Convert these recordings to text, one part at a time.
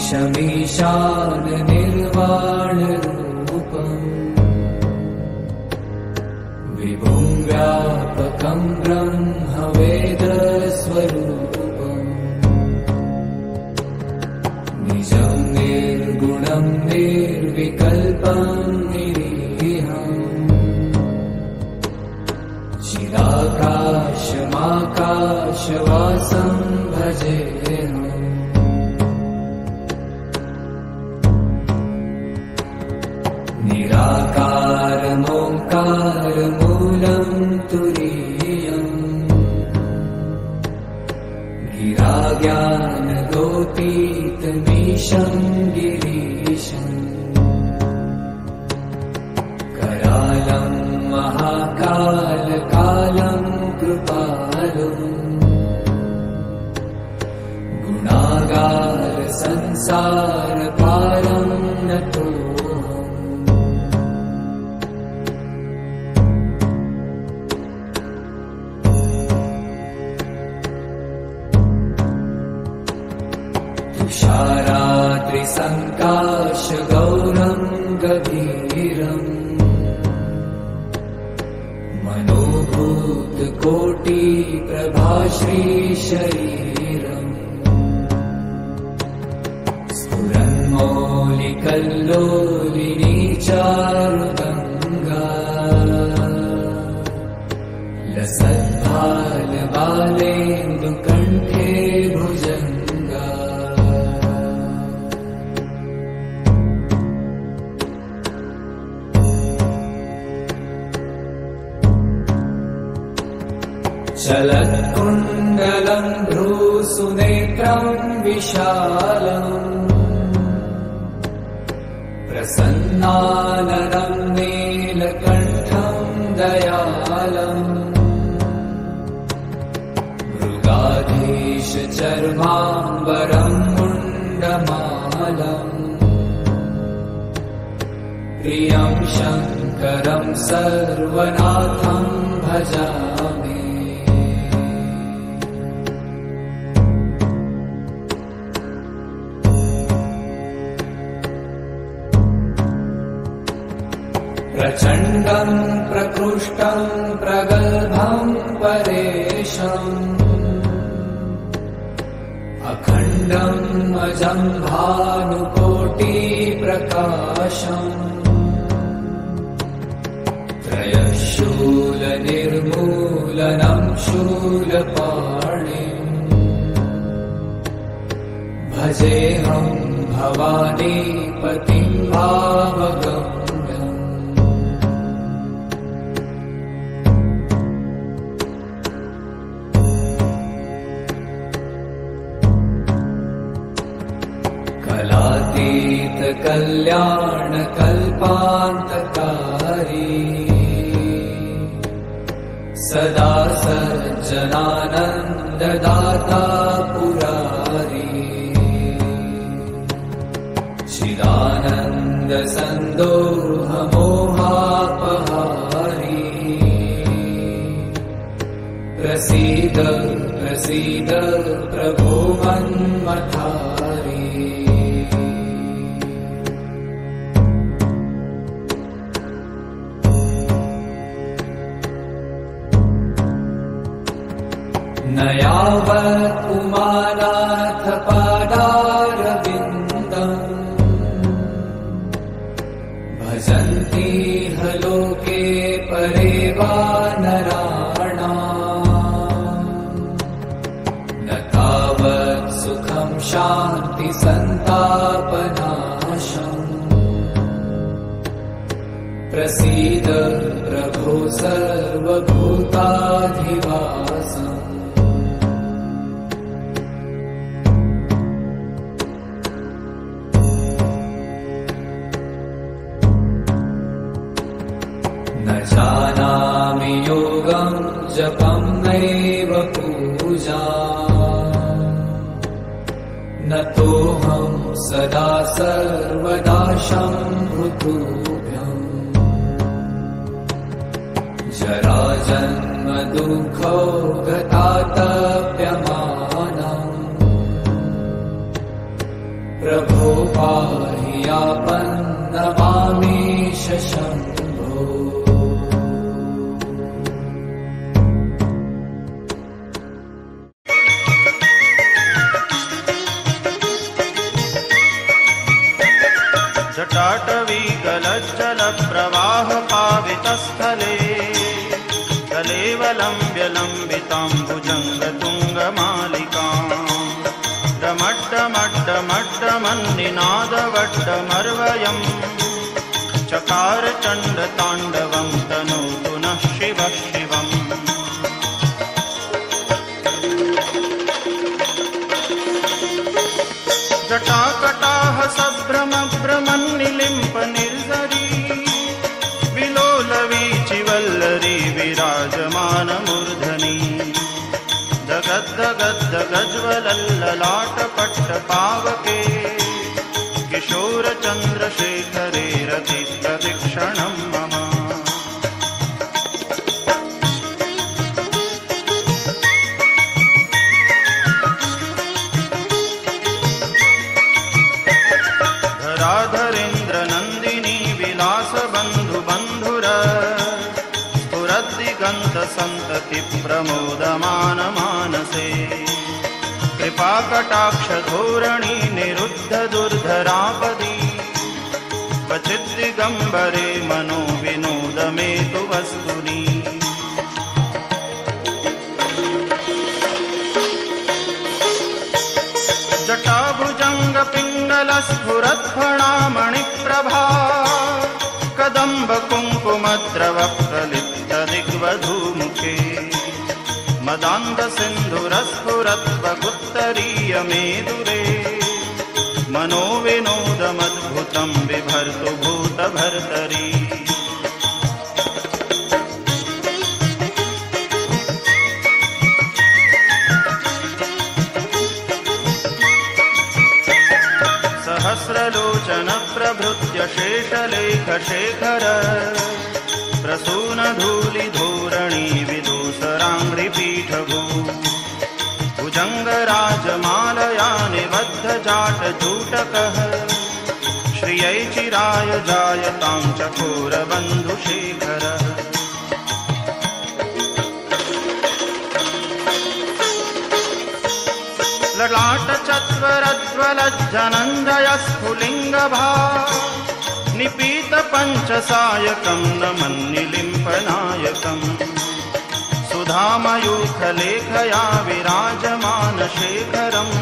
ईशमीशान निर्वाणरूपम् विभुं व्यापकं ब्रह्मवेदस्वरूपम् निजं निर्गुणं निर्विकल्पं निरीहम् चिदाकाशमाकाशवासं भजेऽहम् निराकारमोङ्कारमूलं तुरीयम् गिराज्ञानगोपीतमीशं गिरीशम् करालं महाकालकालं कृपालुम् गुणागार संसारपारं नतो तुषारात्रिसङ्काशगौरं गभीरम् मनोभूतकोटिप्रभाश्रीशरीरम् स्फुरन्मौलिकल्लोलिनी चारुगङ्गा लसद्भालबालेन्दुकण्ठे भुजङ्गा चलत्कुण्डलं भ्रूसुनेत्रं विशालम् प्रसन्नाननं नीलकण्ठं दयालम् मृगाधीशचर्माम्बरं मुण्डमालम् प्रियं शङ्करं सर्वनाथं भजामि प्रचण्डं प्रकृष्टं प्रगल्भं परेशम् अखण्डम् अजं भानुकोटिप्रकाशम् त्रयशूलनिर्मूलनं शूलपाणिम् भजेऽहं भवानीपतिं भावगम् कल्याणकल्पान्तकारी सदा सज्जनानन्ददाता पुरारी चिदानन्दसन्दोहमोहापहारी प्रसीद प्रसीद प्रभो मन्मथारी न यावत् उमानाथ पादारविन्दम् भजन्ति ह लोके परे वा नराणाम् न तावत् सुखं शान्ति सन्तापनाशम् प्रसीद प्रभो सर्वभूताधिवासम् न जानामि योगं जपं नैव पूजा न तोऽहं सदा सर्वदा शम्भुतुभ्यम् जराजन्म दुःखो गतातप्यमानम् प्रभो विश्वव्यापन् नमामीश शम्भो। जटाटवी गलज्जलप्रवाह पावितस्थले कलेवलम्ब्य लम्बिताम्बुजङ्गतुङ्गमालिकाम् डमड्डमड्डमड्डमन्निनादवड्डमर्वयम् चकार चण्डताण्डवं तनोतु नः शिवः शिवम्। जटाकटाह सभ्रमभ्रमन्निलिम्प निर्झरी विलोलवीचिवल्लरी विराजमानमूर्धनि जगद्दगद्दगज्वलल्ललाटपट्टपावके किशोरचन्द्रशेखरे रतिप्रदीक्षणं मम। धराधरेन्द्रनन्दिनी विलासबन्धुबन्धुर स्फुरद्दिगन्तसन्तति प्रमोदमानमानसे कृपाकटाक्षधोरणी निरुद्धदुर्धरापदी क्वचिद्दिगम्बरे मनो विनोदमेतु वस्तुनि। जटाभुजङ्गपिङ्गलस्फुरत्फणामणिप्रभा कदम्बकुङ्कुमद्रवप्रलिप्तदिग्वधूमुखे मदान्धसिन्धुरस्फुरत्वगुत्तरीयमेदुरे मनोविनोदमद्भुतं बिभर्तु भूतभर्तरी। सहस्रलोचनप्रभृत्य शेषलेखशेखर प्रसूनधूलिधोरणी विदूसराङ्घ्रिपीठभू भुजङ्गराजमालया निबद्धजाटजूटकः श्रियै चिराय जायतां चकोरबन्धुशेखरः। ललाटचत्वरज्वलज्जनञ्जयस्फुलिङ्गभा निपीतपञ्चसायकं नमन्निलिम्पनायकम् सुधामयूखलेखया विराजमानशेखरम्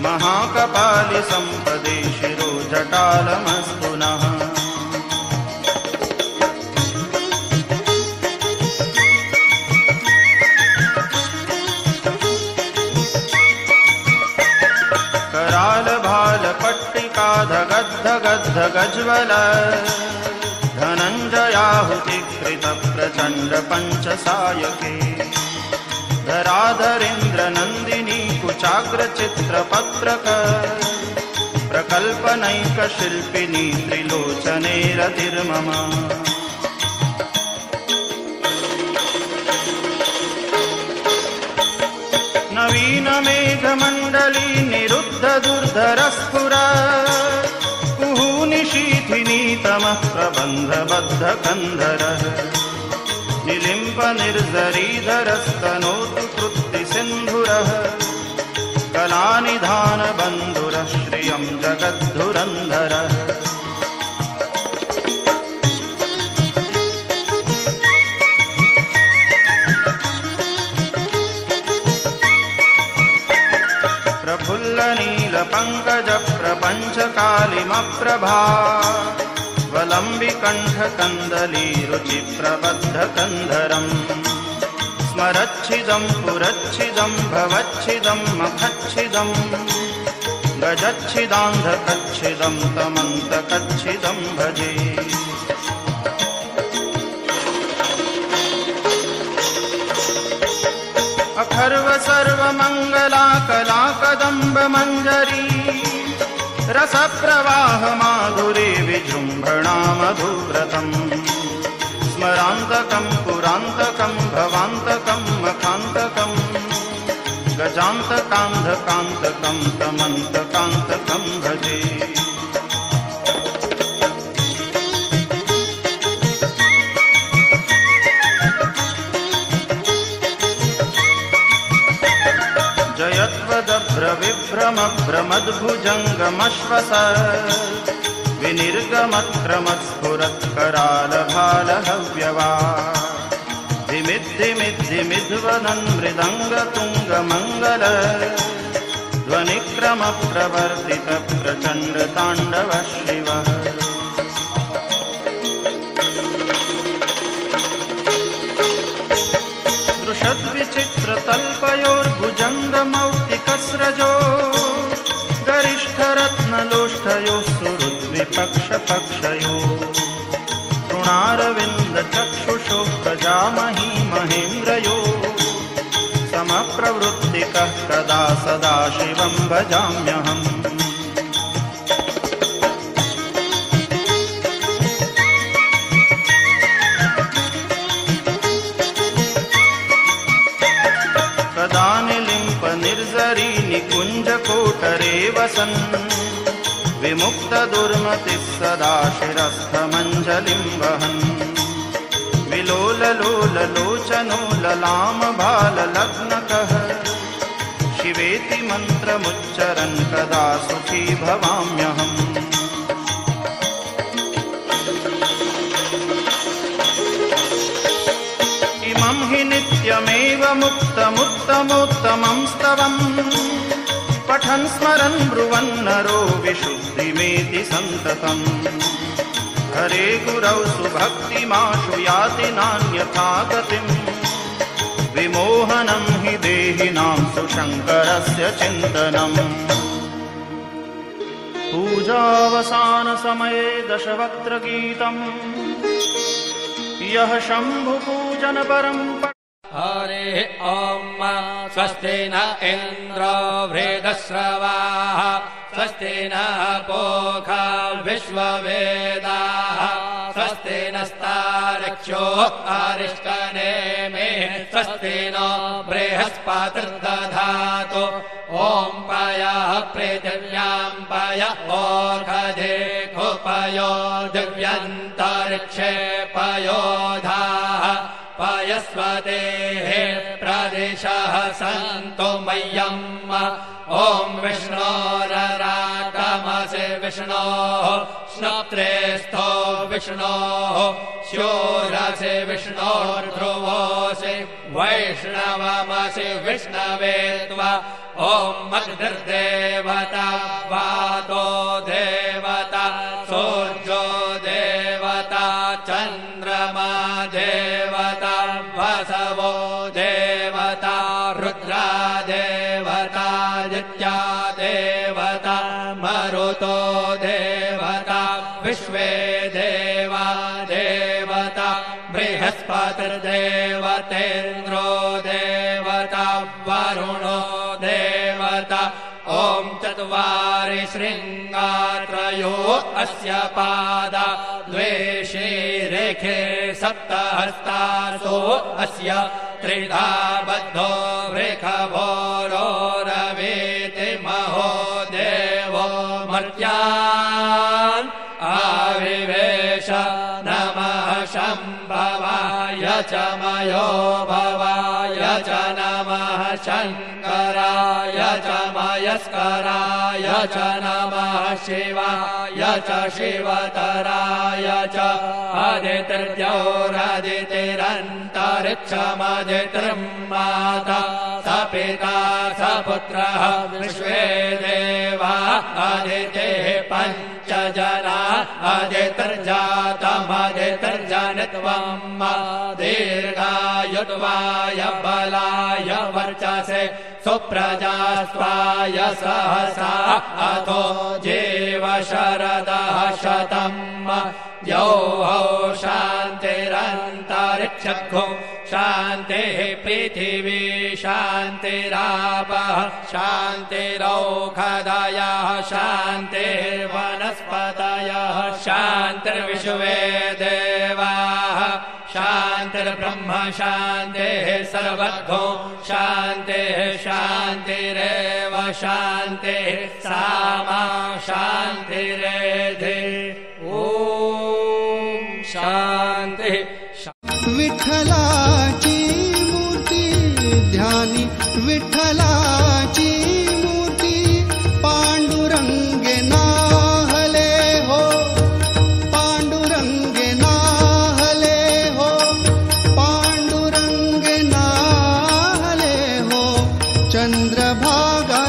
महाकपालिसम्पदे शिरोजटालमस्तु नः। करालभालपट्टिकाधगद्धगद्धगज्वल धनञ्जयाहुतिकृतप्रचण्डपञ्चसायके धराधरेन्द्रनन्दिनी कुचाग्रचित्रपत्रक प्रकल्पनैकशिल्पिनी त्रिलोचने रतिर्मम। नवीनमेघमण्डली निरुद्धदुर्धरस्फुर कुहूनिशीथिनीतमः प्रबन्धबद्धकन्धरः निलिम्पनिर्झरीधरस्तनोतु कृत्तिसिन्धुरः कलानिधानबन्धुरः श्रियं जगद्धुरन्धरः। प्रफुल्लनीलपङ्कजप्रपञ्चकालिमप्रभा वलम्बिकण्ठकन्दलीरुचिप्रबद्धकन्धरम् स्मरच्छिदं पुरच्छिदं भवच्छिदं मखच्छिदं गजच्छिदान्धकच्छिदं तमन्तकच्छिदं भजे। अखर्व सर्वमङ्गला कलाकदम्ब मञ्जरी रसप्रवाह माधुरी विजृम्भणा मधुव्रतम् स्मरान्तकं पुरान्तकं भवान्तकं मखान्तकं गजान्तकान्धकान्तकं तमन्तकान्तकं भजे। भ्रमद्भुजङ्गमश्वस विनिर्गमत्क्रमत्स्फुरत्करालभालहव्यवा धिमिद्धिमिद्धिमिध्वनन् मृदङ्गतुङ्गमङ्गल ध्वनिक्रमप्रवर्तितप्रचण्डताण्डव शिवः दृशद्विचित्रतल्पयोर्भुजङ्गमौक्तिकस्रजो गरिष्ठरत्नलोष्ठयोः सुहृद्विपक्षपक्षयो तृणारविन्दचक्षुषो प्रजामही महेन्द्रयो समप्रवृत्तिकः कदा सदा शिवं भजाम्यहम् कदा निलिम्पनिर्झरी निकुञ्जकोटरे वसन् विमुक्तदुर्मतिः सदा शिरस्थमञ्जलिं वहन् विलोललोललोचनो ललामभाललग्नकः शिवेति मन्त्रमुच्चरन् कदा सुखी भवाम्यहम् इमं हि नित्यमेव मुक्तमुत्तमोत्तमं स्तवम् पठन् स्मरन् ब्रुवन् नरो विशुद्धिमेति सन्ततम् हरे गुरौ सुभक्तिमाशु याति नान्यथा गतिम् विमोहनं हि देहिनां सुशङ्करस्य चिन्तनम् पूजावसानसमये दशवक्त्रगीतम् यः शम्भुपूजनपरं हरे ॐ स्वस्ति न इन्द्रो वृद्धश्रवाः स्वस्ति न पूषा विश्ववेदाः स्वस्ति नस्तार्क्ष्यो अरिष्टनेमिः स्वस्ति नो बृहस्पतिर्दधातु ॐ पयः पृथिव्यां पय ओषधे खुपयो दिव्यन्तरिक्षे पयोधाः पयस्वतेः प्रदिशः सन्तु मह्यम् ॐ विष्णोररागमसि विष्णोः स्नप्त्रेस्थो विष्णोः स्योरसि विष्णोर्ध्रुवोऽसि वैष्णवमसि विष्णवे त्वा ॐ अग्निर्देवता वातो देवता सूर्यो देवता चन्द्रमा देवता वसवो देवता रुद्रा देवता दित्या देवता मरुतो देवता विश्वे देवा देवता बृहस्पतिर्देवतेन्द्रो देवता वरुणो देवता ॐ चत्वारि शृङ्गात्रयो अस्य पादा द्वे शीरेखे सप्तहस्तासो अस्य त्रिधा बद्धो वृषभोरो रवेति महो देवो मर्त्यान् आविवेश नमः शम्भवाय च मयो भवाय च नमः शङ्कराय च मयस्कराय च नमः शिवाय च शिवतराय च अदितिर्द्यौरदितिरन्तरिक्षमदितिर् माता स पिता स पुत्रः विश्वे देवा अदितिः पञ्च जना अदितिर्जातमदितिर्जनित्वम् दीर्घायुत्वाय बलाय वर्चसे सुप्रजास्त्वाय सहसा अतो जीव शरदः शतम् यौः शान्तिरन्तरिक्षो शान्तिः पृथिवी शान्तिरापः शान्तिरौषधयः शान्तिर्वनस्पतयः शान्तिर्विश्वे देवाः शान्तिर्ब्रह्म शान्तिः सर्वतो शान्तिः शान्तिरेव शान्तिः सामा शान्तिरेधि ॐ शान्तिः विठ्ठलाची मूर्ती ध्यानी विठ्ठलाची मूर्ती चंद्रभागा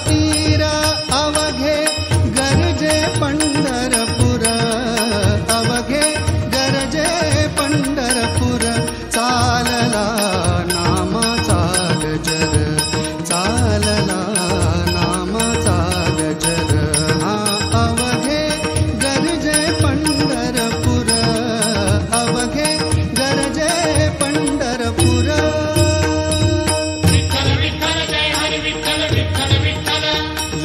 तीर अवघे गरजे पंढरपूर, अवघे गरजे पंढरपूर. चालला नामाचा गजर, चालला नामाचा गजर. हा अवघे गरजे पंढरपूर, अवघे गरजे पंढरपूर.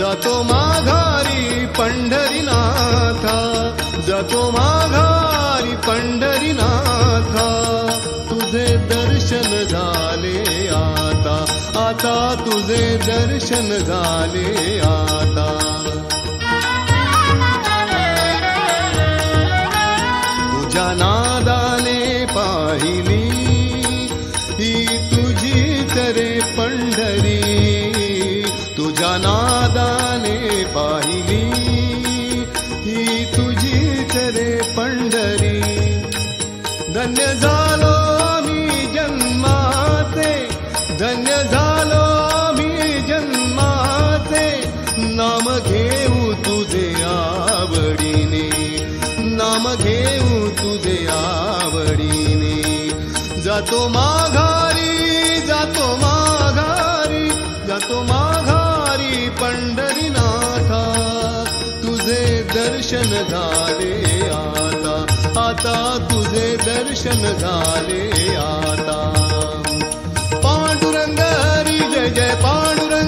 जातो माघारी पंढरीनाथा, जातो माघारी पंढरीनाथा. तुझे दर्शन झाले आता, आता तुझे दर्शन झाले आता. तुझ्या नादाने पाहिली ही तुझी तरे पंढरी, तुझ्या नादाने पाहिली ही तुझी तरे पंढरी. धन्य झालो मी जन्माचे, धन्य झालो मी जन्माचे. नाम घेऊ तुझे आवडीने, नाम घेऊ तुझे आवडीने. जातो माघारी, जातो माघारी, जातो माघारी पंढरीनाथा. तुझे दर्शन झाले आता, आता तुझे दर्शन झाले आता. पांडुरंग हरी जय जय पांडुरंग.